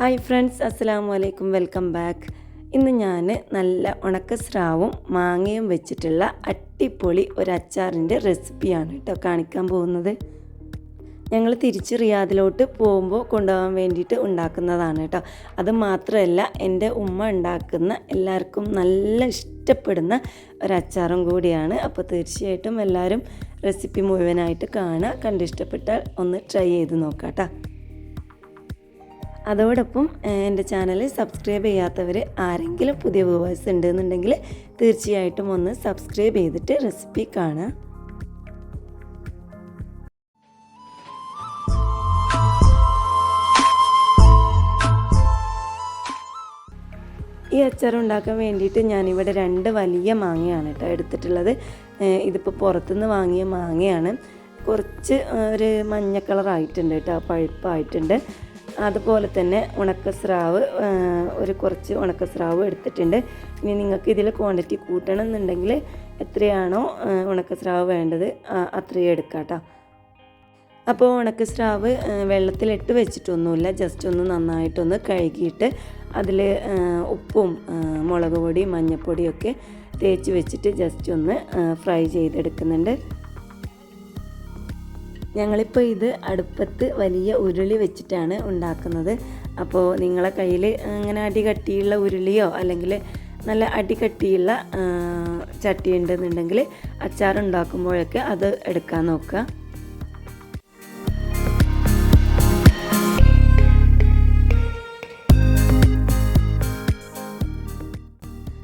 Hi friends, അസ്സലാമു അലൈക്കും. Welcome back. ഇന്ന് ഞാൻ നല്ല ഉണക്ക സ്രാവും മാങ്ങയും വെച്ചിട്ടുള്ള അടിപൊളി ഒരു അച്ചാറിൻ്റെ റെസിപ്പിയാണ് കേട്ടോ കാണിക്കാൻ പോകുന്നത്. ഞങ്ങൾ തിരിച്ച് റിയാദിലോട്ട് പോകുമ്പോൾ കൊണ്ടുപോകാൻ വേണ്ടിയിട്ട് ഉണ്ടാക്കുന്നതാണ് കേട്ടോ. അത് മാത്രമല്ല, എൻ്റെ ഉമ്മ ഉണ്ടാക്കുന്ന എല്ലാവർക്കും നല്ല ഇഷ്ടപ്പെടുന്ന ഒരു അച്ചാറും കൂടിയാണ്. അപ്പോൾ തീർച്ചയായിട്ടും എല്ലാവരും റെസിപ്പി മുഴുവനായിട്ട് കാണുക. കണ്ടിഷ്ടപ്പെട്ടാൽ ഒന്ന് ട്രൈ ചെയ്ത് നോക്കാം കേട്ടോ. അതോടൊപ്പം എൻ്റെ ചാനൽ സബ്സ്ക്രൈബ് ചെയ്യാത്തവർ ആരെങ്കിലും പുതിയ വ്യൂവേഴ്സ് ഉണ്ടെന്നുണ്ടെങ്കിൽ തീർച്ചയായിട്ടും ഒന്ന് സബ്സ്ക്രൈബ് ചെയ്തിട്ട് റെസിപ്പി കാണുക. ഈ അച്ചാർ ഉണ്ടാക്കാൻ വേണ്ടിയിട്ട് ഞാനിവിടെ 2 വലിയ മാങ്ങയാണ് കേട്ടോ എടുത്തിട്ടുള്ളത്. ഇതിപ്പോൾ പുറത്തുനിന്ന് വാങ്ങിയ മാങ്ങയാണ്. കുറച്ച് ഒരു മഞ്ഞ കളറായിട്ടുണ്ട് കേട്ടോ, പഴുപ്പായിട്ടുണ്ട്. അതുപോലെ തന്നെ ഉണക്കസ്രാവ് കുറച്ച് ഉണക്കസ്രാവ് എടുത്തിട്ടുണ്ട്. ഇനി നിങ്ങൾക്ക് ഇതിൽ ക്വാണ്ടിറ്റി കൂട്ടണം എന്നുണ്ടെങ്കിൽ എത്രയാണോ ഉണക്കസ്രാവ് വേണ്ടത് അത്രയും എടുക്കാം കേട്ടോ. അപ്പോൾ ഉണക്കസ്രാവ് വെള്ളത്തിലിട്ട് വെച്ചിട്ടൊന്നുമില്ല, ജസ്റ്റ് ഒന്ന് നന്നായിട്ടൊന്ന് കഴുകിയിട്ട് അതിൽ ഉപ്പും മുളക് പൊടി മഞ്ഞൾപ്പൊടിയൊക്കെ തേച്ച് വെച്ചിട്ട് ജസ്റ്റ് ഒന്ന് ഫ്രൈ ചെയ്തെടുക്കുന്നുണ്ട്. ഞങ്ങളിപ്പോൾ ഇത് അടുപ്പത്ത് വലിയ ഉരുളി വെച്ചിട്ടാണ് ഉണ്ടാക്കുന്നത്. അപ്പോൾ നിങ്ങളെ കയ്യിൽ അങ്ങനെ അടികട്ടിയുള്ള ഉരുളിയോ അല്ലെങ്കിൽ നല്ല അടികട്ടിയുള്ള ചട്ടി ഉണ്ടെന്നുണ്ടെങ്കിൽ അച്ചാർ ഉണ്ടാക്കുമ്പോഴൊക്കെ അത് എടുക്കാൻ നോക്കുക.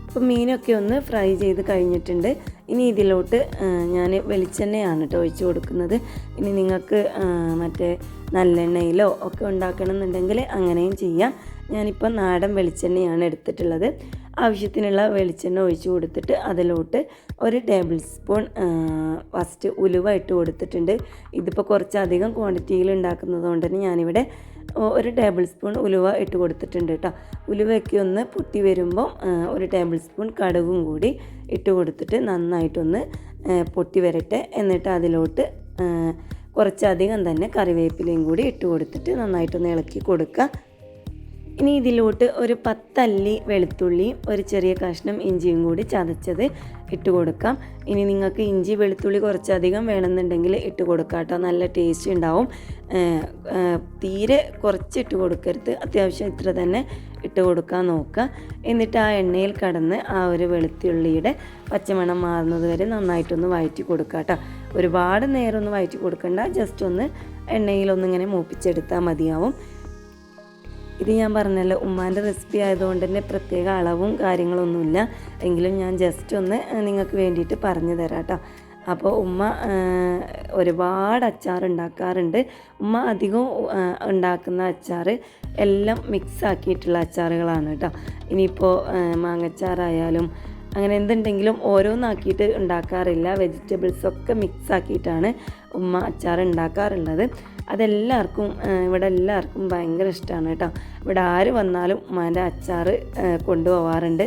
അപ്പോൾ മീനൊക്കെ ഒന്ന് ഫ്രൈ ചെയ്ത് കഴിഞ്ഞിട്ടുണ്ട്. ഇനി ഇതിലോട്ട് ഞാൻ വെളിച്ചെണ്ണയാണ് കേട്ടോ ഒഴിച്ച് കൊടുക്കുന്നത്. ഇനി നിങ്ങൾക്ക് മറ്റേ നല്ലെണ്ണയിലോ ഒക്കെ ഉണ്ടാക്കണമെന്നുണ്ടെങ്കിൽ അങ്ങനെയും ചെയ്യാം. ഞാനിപ്പോൾ നാടൻ വെളിച്ചെണ്ണയാണ് എടുത്തിട്ടുള്ളത്. ആവശ്യത്തിനുള്ള വെളിച്ചെണ്ണ ഒഴിച്ച് കൊടുത്തിട്ട് അതിലോട്ട് 1 ടേബിൾ സ്പൂൺ ഫസ്റ്റ് ഉലുവ ഇട്ട് കൊടുത്തിട്ടുണ്ട്. ഇതിപ്പോൾ കുറച്ചധികം ക്വാണ്ടിറ്റിയിൽ ഉണ്ടാക്കുന്നത് കൊണ്ട് തന്നെ ഞാനിവിടെ 1 ടേബിൾ സ്പൂൺ ഉലുവ ഇട്ട് കൊടുത്തിട്ടുണ്ട് കേട്ടോ. ഉലുവയ്ക്ക് ഒന്ന് പൊട്ടി വരുമ്പോൾ 1 ടേബിൾ സ്പൂൺ കടുകും കൂടി ഇട്ട് കൊടുത്തിട്ട് നന്നായിട്ടൊന്ന് പൊട്ടി വരട്ടെ. എന്നിട്ട് അതിലോട്ട് കുറച്ചധികം തന്നെ കറിവേപ്പിലയും കൂടി ഇട്ട് കൊടുത്തിട്ട് നന്നായിട്ടൊന്ന് ഇളക്കി കൊടുക്കുക. ഇനി ഇതിലോട്ട് ഒരു 10 അല്ലി വെളുത്തുള്ളിയും ഒരു ചെറിയ കഷ്ണം ഇഞ്ചിയും കൂടി ചതച്ചത് ഇട്ട് കൊടുക്കാം. ഇനി നിങ്ങൾക്ക് ഇഞ്ചി വെളുത്തുള്ളി കുറച്ചധികം വേണമെന്നുണ്ടെങ്കിൽ ഇട്ട് കൊടുക്കാം കേട്ടോ, നല്ല ടേസ്റ്റ് ഉണ്ടാവും. തീരെ കുറച്ച് ഇട്ട് കൊടുക്കരുത്, അത്യാവശ്യം ഇത്ര തന്നെ ഇട്ട് കൊടുക്കാൻ നോക്കുക. എന്നിട്ട് ആ എണ്ണയിൽ കടന്ന് ആ ഒരു വെളുത്തുള്ളിയുടെ പച്ചമണം മാറുന്നത് വരെ നന്നായിട്ടൊന്ന് വഴറ്റി കൊടുക്കുക കേട്ടോ. ഒരുപാട് നേരം ഒന്ന് വഴറ്റി കൊടുക്കണ്ട, ജസ്റ്റ് ഒന്ന് എണ്ണയിലൊന്നിങ്ങനെ മൂപ്പിച്ചെടുത്താൽ മതിയാവും. ഇത് ഞാൻ പറഞ്ഞല്ലോ, ഉമ്മാൻ്റെ റെസിപ്പി ആയതുകൊണ്ട് തന്നെ പ്രത്യേക അളവും കാര്യങ്ങളൊന്നുമില്ല, എങ്കിലും ഞാൻ ജസ്റ്റ് ഒന്ന് നിങ്ങൾക്ക് വേണ്ടിയിട്ട് പറഞ്ഞു തരാം കേട്ടോ. അപ്പോൾ ഉമ്മ ഒരുപാട് അച്ചാർ ഉണ്ടാക്കാറുണ്ട്. ഉമ്മ അധികം ഉണ്ടാക്കുന്ന അച്ചാർ എല്ലാം മിക്സ് ആക്കിയിട്ടുള്ള അച്ചാറുകളാണ് കേട്ടോ. ഇനിയിപ്പോൾ മാങ്ങച്ചാറായാലും അങ്ങനെ എന്തുണ്ടെങ്കിലും ഓരോന്നാക്കിയിട്ട് ഉണ്ടാക്കാറില്ല, വെജിറ്റബിൾസൊക്കെ മിക്സ് ആക്കിയിട്ടാണ് ഉമ്മ അച്ചാർ ഉണ്ടാക്കാറുള്ളത്. അതെല്ലാവർക്കും ഇവിടെ എല്ലാവർക്കും ഭയങ്കര ഇഷ്ടമാണ് കേട്ടോ. ഇവിടെ ആര് വന്നാലും ഉമ്മാൻ്റെ അച്ചാർ കൊണ്ടുപോകാറുണ്ട്.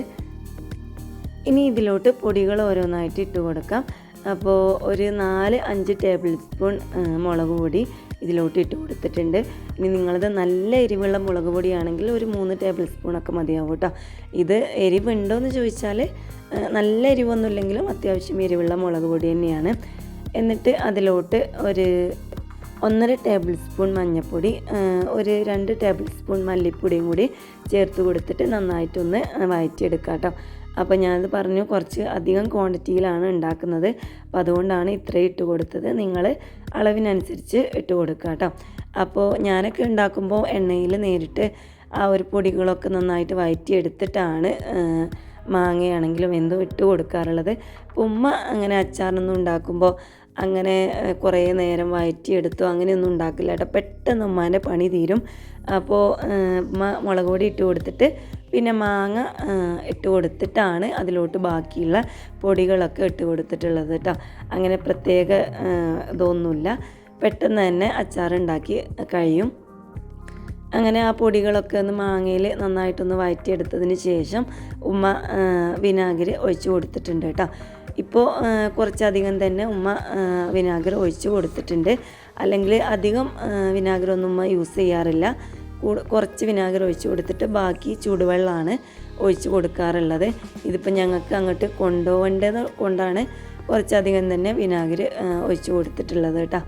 ഇനി ഇതിലോട്ട് പൊടികൾ ഓരോന്നായിട്ട് ഇട്ട് കൊടുക്കാം. അപ്പോൾ ഒരു 4-5 ടേബിൾ സ്പൂൺ മുളക് പൊടി ഇതിലോട്ട് ഇട്ട് കൊടുത്തിട്ടുണ്ട്. ഇനി നിങ്ങളത് നല്ല എരിവുള്ള മുളക് പൊടിയാണെങ്കിൽ ഒരു 3 ടേബിൾ സ്പൂണൊക്കെ മതിയാവും കേട്ടോ. ഇത് എരിവുണ്ടോ എന്ന് ചോദിച്ചാൽ നല്ല എരിവൊന്നുമില്ലെങ്കിലും അത്യാവശ്യം എരിവുള്ള മുളക് പൊടി തന്നെയാണ്. എന്നിട്ട് അതിലോട്ട് ഒരു 1.5 ടേബിൾ സ്പൂൺ മഞ്ഞൾപ്പൊടി, ഒരു 2 ടേബിൾ സ്പൂൺ മല്ലിപ്പൊടിയും കൂടി ചേർത്ത് കൊടുത്തിട്ട് നന്നായിട്ടൊന്ന് വഴറ്റിയെടുക്കാം കേട്ടോ. അപ്പോൾ ഞാനത് പറഞ്ഞു, കുറച്ച് അധികം ക്വാണ്ടിറ്റിയിലാണ് ഉണ്ടാക്കുന്നത്, അപ്പോൾ അതുകൊണ്ടാണ് ഇത്രയും ഇട്ട് കൊടുത്തത്. നിങ്ങൾ അളവിനനുസരിച്ച് ഇട്ട് കൊടുക്കുക കേട്ടോ. അപ്പോൾ ഞാനൊക്കെ ഉണ്ടാക്കുമ്പോൾ എണ്ണയിൽ നേരിട്ട് ആ ഒരു പൊടികളൊക്കെ നന്നായിട്ട് വഴറ്റിയെടുത്തിട്ടാണ് മാങ്ങയാണെങ്കിലും എന്തും ഇട്ട് കൊടുക്കാറുള്ളത്. അപ്പോൾ ഉമ്മ അങ്ങനെ അച്ചാറൊന്നും ഉണ്ടാക്കുമ്പോൾ അങ്ങനെ കുറേ നേരം വഴറ്റിയെടുത്തു അങ്ങനെയൊന്നും ഉണ്ടാക്കില്ല കേട്ടോ. പെട്ടെന്ന് ഉമ്മാൻ്റെ പണി തീരും. അപ്പോൾ ഉമ്മ മുളക് പൊടി ഇട്ട് കൊടുത്തിട്ട് പിന്നെ മാങ്ങ ഇട്ട് കൊടുത്തിട്ടാണ് അതിലോട്ട് ബാക്കിയുള്ള പൊടികളൊക്കെ ഇട്ട് കൊടുത്തിട്ടുള്ളത് കേട്ടോ. അങ്ങനെ പ്രത്യേക ഇതൊന്നുമില്ല, പെട്ടെന്ന് തന്നെ അച്ചാറുണ്ടാക്കി കഴിയും. അങ്ങനെ ആ പൊടികളൊക്കെ ഒന്ന് മാങ്ങയിൽ നന്നായിട്ടൊന്ന് വഴറ്റിയെടുത്തതിന് ശേഷം ഉമ്മ വിനാഗിരി ഒഴിച്ച് കൊടുത്തിട്ടുണ്ട് കേട്ടോ. ഇപ്പോൾ കുറച്ചധികം തന്നെ ഉമ്മ വിനാഗിരി ഒഴിച്ച് കൊടുത്തിട്ടുണ്ട്. അല്ലെങ്കിൽ അധികം വിനാഗിരി ഒന്നും ഉമ്മ യൂസ് ചെയ്യാറില്ല. കുറച്ച് വിനാഗിരി ഒഴിച്ച് കൊടുത്തിട്ട് ബാക്കി ചൂടുവെള്ളമാണ് ഒഴിച്ച് കൊടുക്കാറുള്ളത്. ഇതിപ്പോൾ ഞങ്ങൾക്ക് അങ്ങോട്ട് കൊണ്ടുപോകേണ്ടത് കൊണ്ടാണ് കുറച്ചധികം തന്നെ വിനാഗിരി ഒഴിച്ച് കൊടുത്തിട്ടുള്ളത് കേട്ടോ.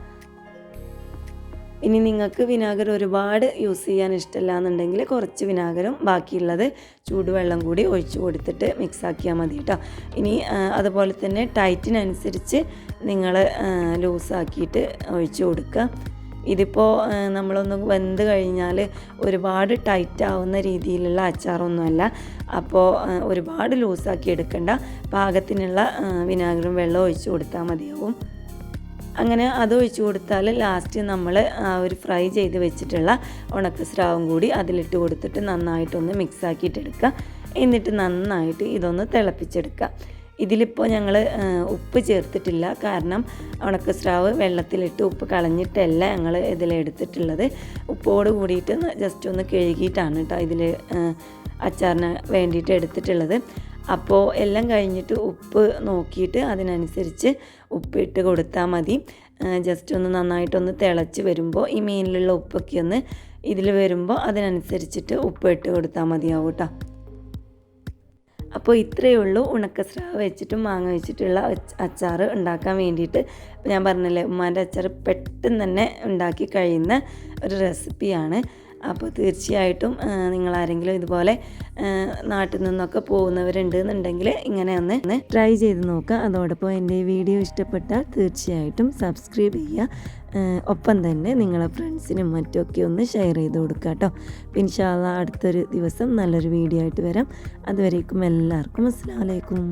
ഇനി നിങ്ങൾക്ക് വിനാഗിരി ഒരുപാട് യൂസ് ചെയ്യാൻ ഇഷ്ടമില്ല എന്നുണ്ടെങ്കിൽ കുറച്ച് വിനാഗിരും ബാക്കിയുള്ളത് ചൂടുവെള്ളം കൂടി ഒഴിച്ച് കൊടുത്തിട്ട് മിക്സാക്കിയാൽ മതി കേട്ടോ. ഇനി അതുപോലെ തന്നെ ടൈറ്റിനനുസരിച്ച് നിങ്ങൾ ലൂസാക്കിയിട്ട് ഒഴിച്ച് കൊടുക്കുക. ഇതിപ്പോൾ നമ്മളൊന്ന് വെന്ത് കഴിഞ്ഞാൽ ഒരുപാട് ടൈറ്റ് ആവുന്ന രീതിയിലുള്ള അച്ചാറൊന്നുമല്ല. അപ്പോൾ ഒരുപാട് ലൂസാക്കി എടുക്കണ്ട, പാകത്തിനുള്ള വിനാഗിരും വെള്ളം ഒഴിച്ച് കൊടുത്താൽ മതിയാവും. അങ്ങനെ അത് ഒഴിച്ച് കൊടുത്താൽ ലാസ്റ്റ് നമ്മൾ ഒരു ഫ്രൈ ചെയ്ത് വെച്ചിട്ടുള്ള ഉണക്കസ്രാവും കൂടി അതിലിട്ട് കൊടുത്തിട്ട് നന്നായിട്ടൊന്ന് മിക്സാക്കിയിട്ട് എടുക്കുക. എന്നിട്ട് നന്നായിട്ട് ഇതൊന്ന് തിളപ്പിച്ചെടുക്കുക. ഇതിലിപ്പോൾ ഞങ്ങൾ ഉപ്പ് ചേർത്തിട്ടില്ല, കാരണം ഉണക്കസ്രാവ് വെള്ളത്തിലിട്ട് ഉപ്പ് കളഞ്ഞിട്ടല്ല ഞങ്ങൾ ഇതിലെടുത്തിട്ടുള്ളത്. ഉപ്പോട് കൂടിയിട്ട് ജസ്റ്റ് ഒന്ന് കഴുകിയിട്ടാണ് കേട്ടോ ഇതിൽ അച്ചാറിന് വേണ്ടിയിട്ട് എടുത്തിട്ടുള്ളത്. അപ്പോൾ എല്ലാം കഴിഞ്ഞിട്ട് ഉപ്പ് നോക്കിയിട്ട് അതിനനുസരിച്ച് ഉപ്പിട്ട് കൊടുത്താൽ മതി. ജസ്റ്റ് ഒന്ന് നന്നായിട്ടൊന്ന് തിളച്ച് വരുമ്പോൾ ഈ മീനിലുള്ള ഉപ്പൊക്കെ ഒന്ന് ഇതിൽ വരുമ്പോൾ അതിനനുസരിച്ചിട്ട് ഉപ്പ് ഇട്ട് കൊടുത്താൽ മതിയാവും കേട്ടോ. അപ്പോൾ ഇത്രയേ ഉള്ളൂ ഉണക്കസ്രാവ് വെച്ചിട്ടും മാങ്ങ വെച്ചിട്ടുള്ള അച്ചാർ ഉണ്ടാക്കാൻ വേണ്ടിയിട്ട്. ഞാൻ പറഞ്ഞില്ലേ, ഉമ്മാൻ്റെ അച്ചാർ പെട്ടെന്ന് തന്നെ ഉണ്ടാക്കി കഴിയുന്ന ഒരു റെസിപ്പിയാണ്. അപ്പോൾ തീർച്ചയായിട്ടും നിങ്ങളാരെങ്കിലും ഇതുപോലെ നാട്ടിൽ നിന്നൊക്കെ പോകുന്നവരുണ്ട് എന്നുണ്ടെങ്കിൽ ഇങ്ങനെ ഒന്ന് ട്രൈ ചെയ്ത് നോക്കുക. അതോടൊപ്പം എൻ്റെ ഈ വീഡിയോ ഇഷ്ടപ്പെട്ടാൽ തീർച്ചയായിട്ടും സബ്സ്ക്രൈബ് ചെയ്യുക. ഒപ്പം തന്നെ നിങ്ങളെ ഫ്രണ്ട്സിനും മറ്റുമൊക്കെ ഒന്ന് ഷെയർ ചെയ്ത് കൊടുക്കുക കേട്ടോ. ഇൻഷാ അല്ലാഹ് അടുത്തൊരു ദിവസം നല്ലൊരു വീഡിയോ ആയിട്ട് വരാം. അതുവരേക്കും എല്ലാവർക്കും അസ്സലാമു അലൈക്കും.